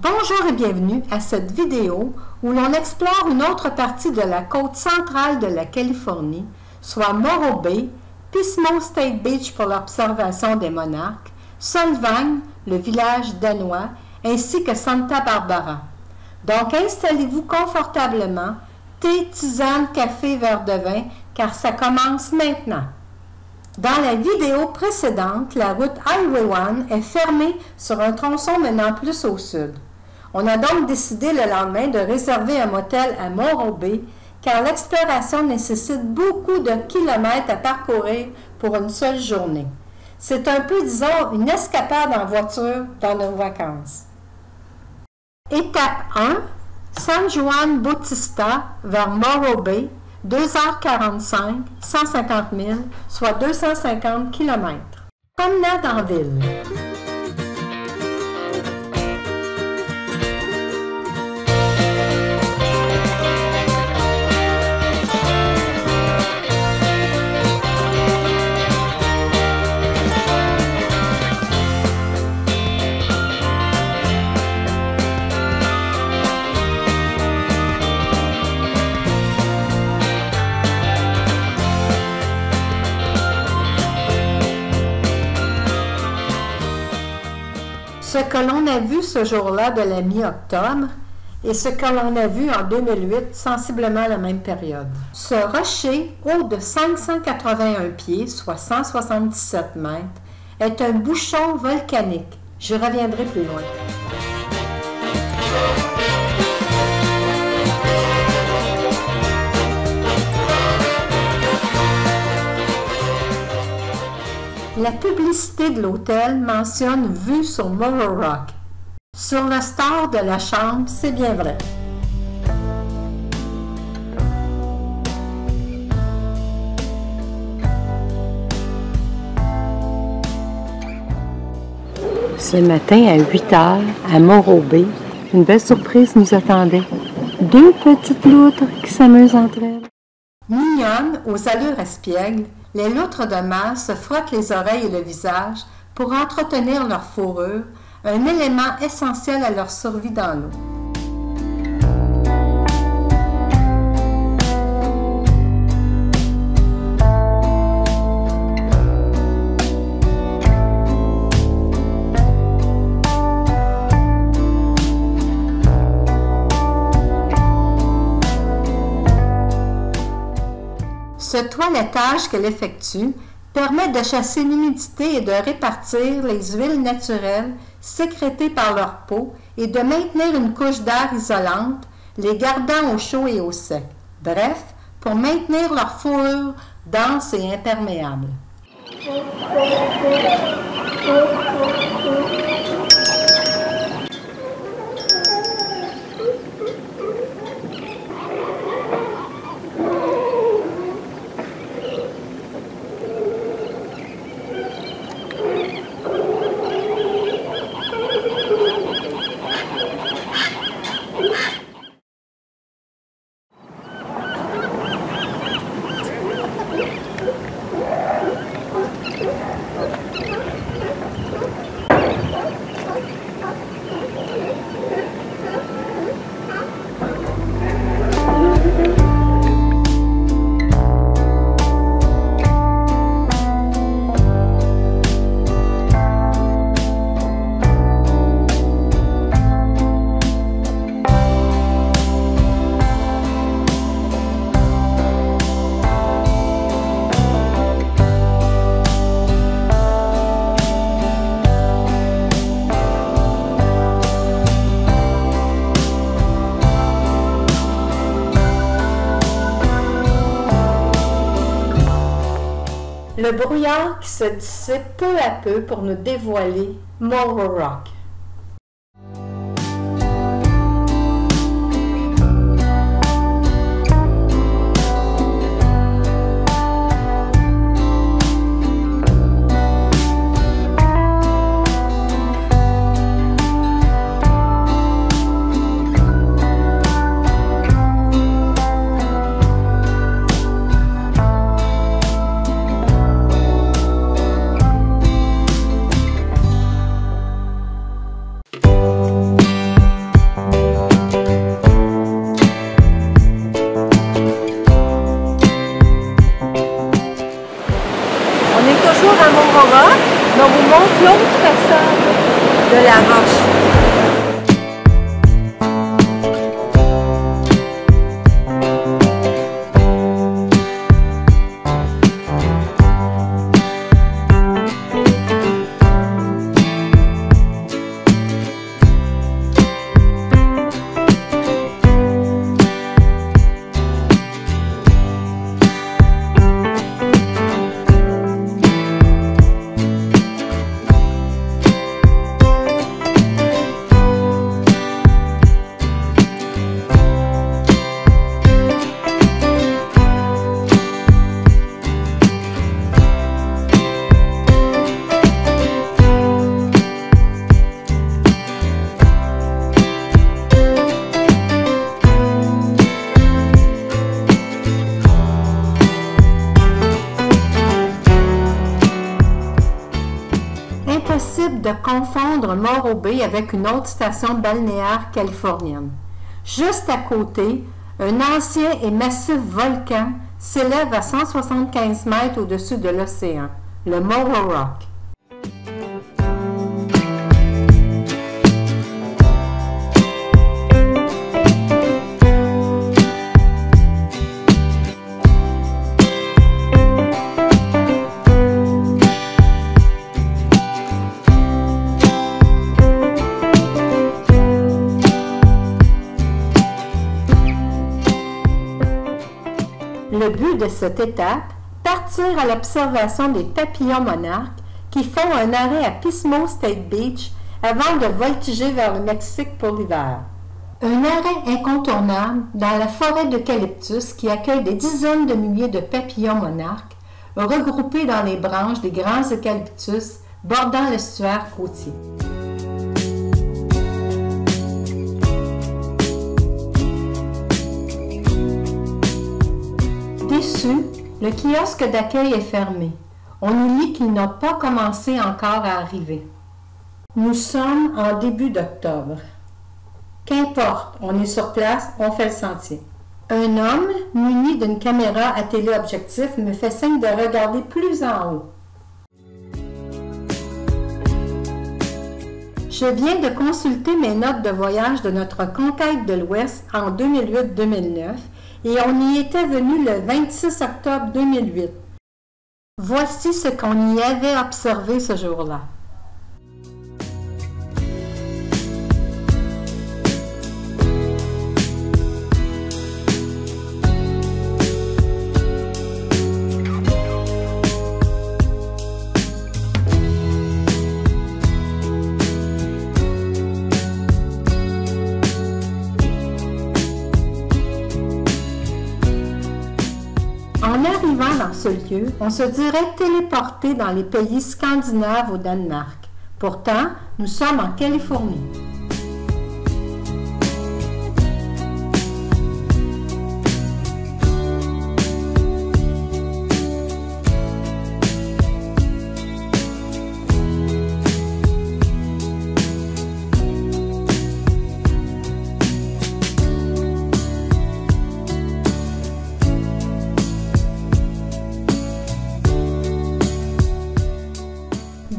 Bonjour et bienvenue à cette vidéo où l'on explore une autre partie de la côte centrale de la Californie, soit Morro Bay, Pismo State Beach pour l'observation des monarques, Solvang, le village danois, ainsi que Santa Barbara. Donc installez-vous confortablement, thé, tisane, café, verre de vin, car ça commence maintenant. Dans la vidéo précédente, la route Highway 1 est fermée sur un tronçon menant plus au sud. On a donc décidé le lendemain de réserver un motel à Morro Bay, car l'exploration nécessite beaucoup de kilomètres à parcourir pour une seule journée. C'est un peu, disons, une escapade en voiture dans nos vacances. Étape 1, San Juan Bautista vers Morro Bay, 2h45, 150 000, soit 250 km. Promenade en ville. Ce que l'on a vu ce jour-là de la mi-octobre et ce que l'on a vu en 2008, sensiblement à la même période. Ce rocher, haut de 581 pieds, soit 177 mètres, est un bouchon volcanique. J'y reviendrai plus loin. La publicité de l'hôtel mentionne vue sur Morro Rock. Sur le store de la chambre, c'est bien vrai. Ce matin à 8 h à Morro Bay, une belle surprise nous attendait. Deux petites loutres qui s'amusent entre elles. Mignonnes, aux allures espiègles, les loutres de mer se frottent les oreilles et le visage pour entretenir leur fourrure, un élément essentiel à leur survie dans l'eau. Ce toilettage qu'elle effectue permet de chasser l'humidité et de répartir les huiles naturelles sécrétées par leur peau et de maintenir une couche d'air isolante, les gardant au chaud et au sec. Bref, pour maintenir leur fourrure dense et imperméable. Le brouillard qui se dissipe peu à peu pour nous dévoiler Morro Rock. possible de confondre Morro Bay avec une autre station balnéaire californienne. Juste à côté, un ancien et massif volcan s'élève à 175 mètres au-dessus de l'océan, le Morro Rock. Le but de cette étape, partir à l'observation des papillons monarques qui font un arrêt à Pismo State Beach avant de voltiger vers le Mexique pour l'hiver. Un arrêt incontournable dans la forêt d'eucalyptus qui accueille des dizaines de milliers de papillons monarques regroupés dans les branches des grands eucalyptus bordant l'estuaire côtier. Déçu, le kiosque d'accueil est fermé. On nous dit qu'il n'a pas commencé encore à arriver. Nous sommes en début d'octobre. Qu'importe, on est sur place, on fait le sentier. Un homme, muni d'une caméra à téléobjectif, me fait signe de regarder plus en haut. Je viens de consulter mes notes de voyage de notre conquête de l'Ouest en 2008-2009 et on y était venu le 26 octobre 2008. Voici ce qu'on y avait observé ce jour-là. En arrivant dans ce lieu, on se dirait téléporté dans les pays scandinaves au Danemark. Pourtant, nous sommes en Californie.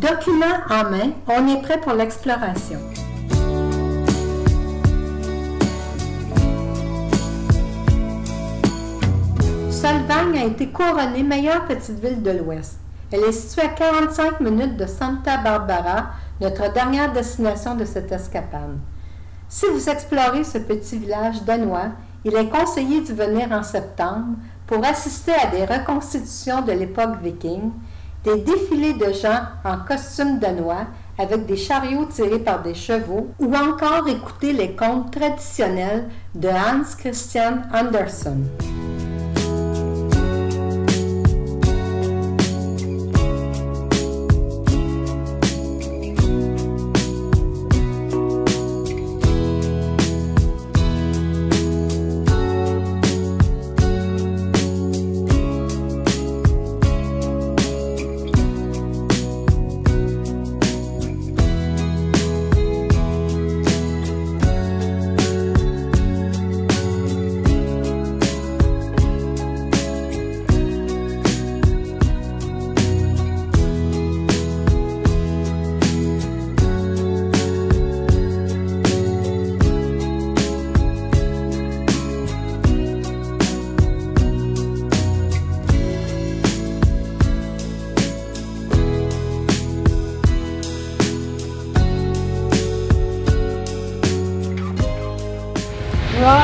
Documents en main, on est prêt pour l'exploration. Solvang a été couronnée meilleure petite ville de l'Ouest. Elle est située à 45 minutes de Santa Barbara, notre dernière destination de cette escapade. Si vous explorez ce petit village danois, il est conseillé d'y venir en septembre pour assister à des reconstitutions de l'époque viking, des défilés de gens en costume danois avec des chariots tirés par des chevaux ou encore écouter les contes traditionnels de Hans Christian Andersen.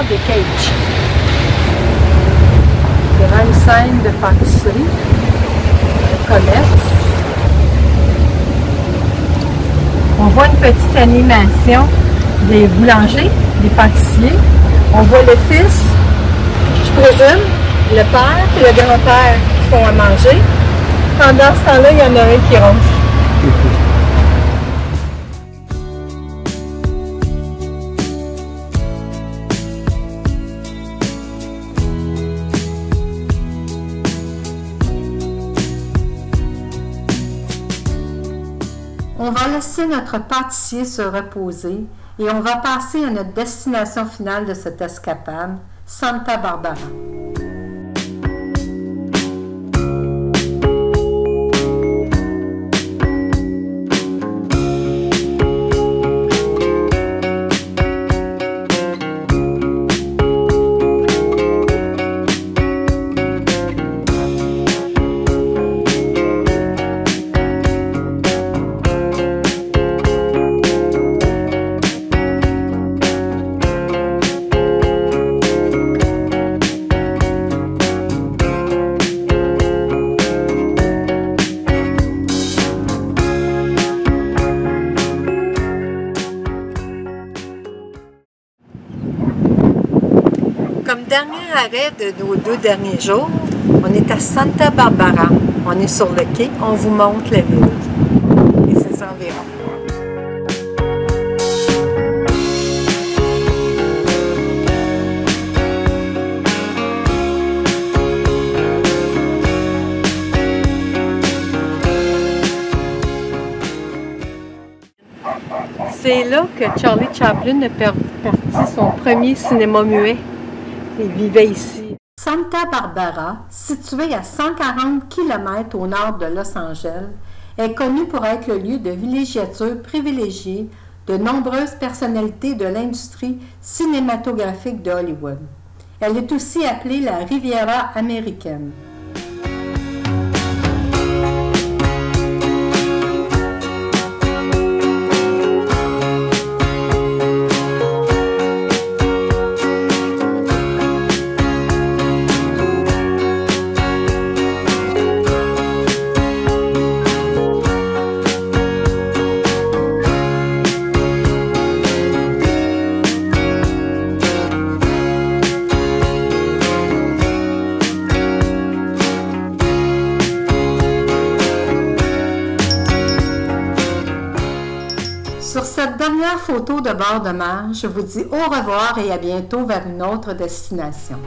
De Cage. Grande scène de pâtisserie, de commerce. On voit une petite animation des boulangers, des pâtissiers. On voit le fils, je présume, le père et le grand-père qui font à manger. Pendant ce temps-là, il y en a un qui ronfle. On va laisser notre pâtissier se reposer et on va passer à notre destination finale de cette escapade, Santa Barbara. Comme dernier arrêt de nos 2 derniers jours, on est à Santa Barbara. On est sur le quai, on vous montre la ville et ses environs. C'est là que Charlie Chaplin a parti son premier cinéma muet. Il vivait ici. Santa Barbara, située à 140 km au nord de Los Angeles, est connue pour être le lieu de villégiature privilégié de nombreuses personnalités de l'industrie cinématographique de Hollywood. Elle est aussi appelée la Riviera américaine. Sur cette dernière photo de bord de mer, je vous dis au revoir et à bientôt vers une autre destination.